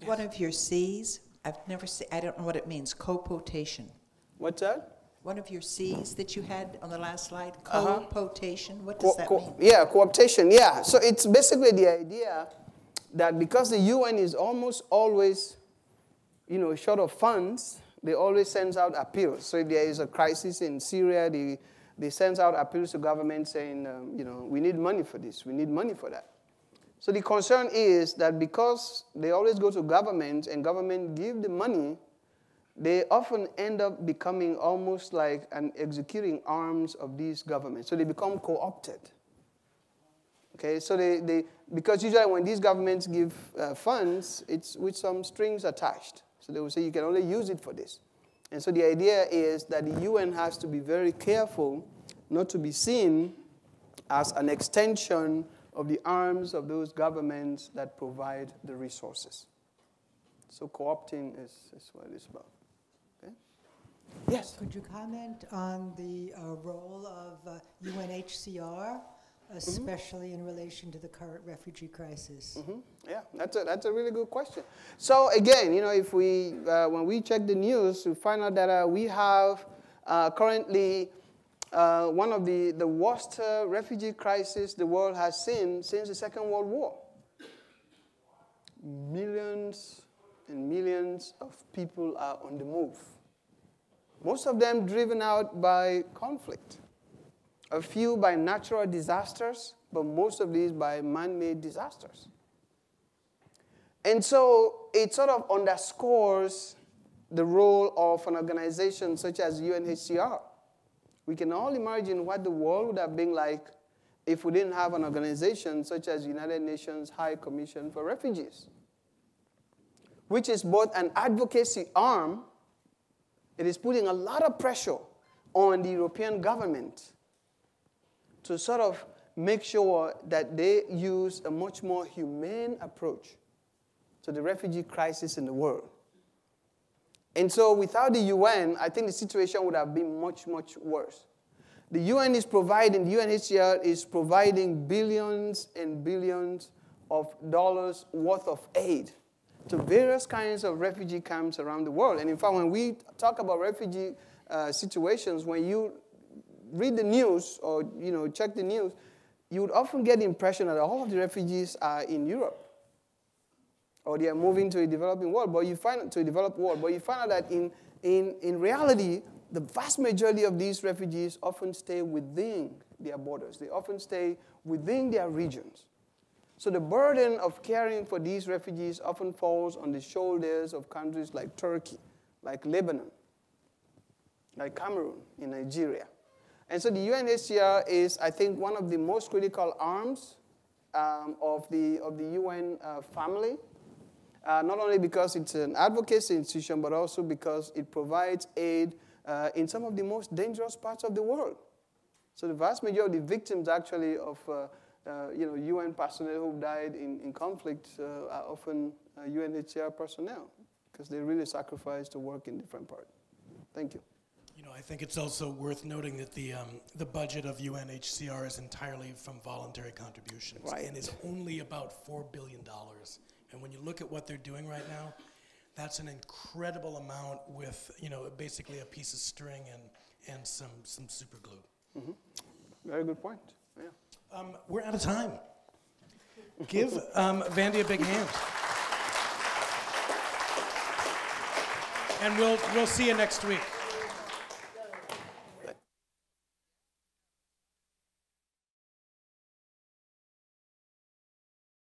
One of your C's, I've never seen, I don't know what it means, co-potation. What's that? One of your C's that you had on the last slide, co-potation, what does that mean? Yeah, co-optation, yeah. So it's basically the idea that because the UN is almost always, short of funds, they always send out appeals. So if there is a crisis in Syria, they send out appeals to government saying, we need money for this, we need money for that. So the concern is that because they always go to government and government give the money, they often end up becoming almost like an executing arms of these governments. So they become co-opted. Okay, so because usually when these governments give funds, it's with some strings attached. So they will say you can only use it for this. And so the idea is that the UN has to be very careful not to be seen as an extension of the arms of those governments that provide the resources. So co-opting is what it's about. Okay? Yes? Could you comment on the role of UNHCR, especially in relation to the current refugee crisis? Yeah, that's a really good question. So again, if we when we check the news, we find out that we have currently one of the worst refugee crises the world has seen since the Second World War. Millions and millions of people are on the move. Most of them driven out by conflict. A few by natural disasters, but most of these by man-made disasters. And so it sort of underscores the role of an organization such as UNHCR. We can all imagine what the world would have been like if we didn't have an organization such as United Nations High Commission for Refugees, which is both an advocacy arm. It is putting a lot of pressure on the European government to sort of make sure that they use a much more humane approach to the refugee crisis in the world. And so without the UN, I think the situation would have been much, much worse. The UN is providing, the UNHCR is providing billions and billions of dollars worth of aid to various kinds of refugee camps around the world. And in fact, when we talk about refugee situations, when you read the news or check the news, you would often get the impression that all of the refugees are in Europe, or they are moving to a developing world. But you find out that in reality, the vast majority of these refugees often stay within their borders. They often stay within their regions. So the burden of caring for these refugees often falls on the shoulders of countries like Turkey, like Lebanon, like Cameroon in Nigeria. And so the UNHCR is, I think, one of the most critical arms of the UN family, not only because it's an advocacy institution, but also because it provides aid in some of the most dangerous parts of the world. So the vast majority of the victims, actually, of UN personnel who died in conflict are often UNHCR personnel, because they really sacrifice to work in different parts. Thank you. I think it's also worth noting that the budget of UNHCR is entirely from voluntary contributions, right, and is only about $4 billion. And when you look at what they're doing right now, that's an incredible amount with basically a piece of string and some super glue. Mm-hmm. Very good point. Yeah. We're out of time. Give Vandy a big hand. And we'll see you next week.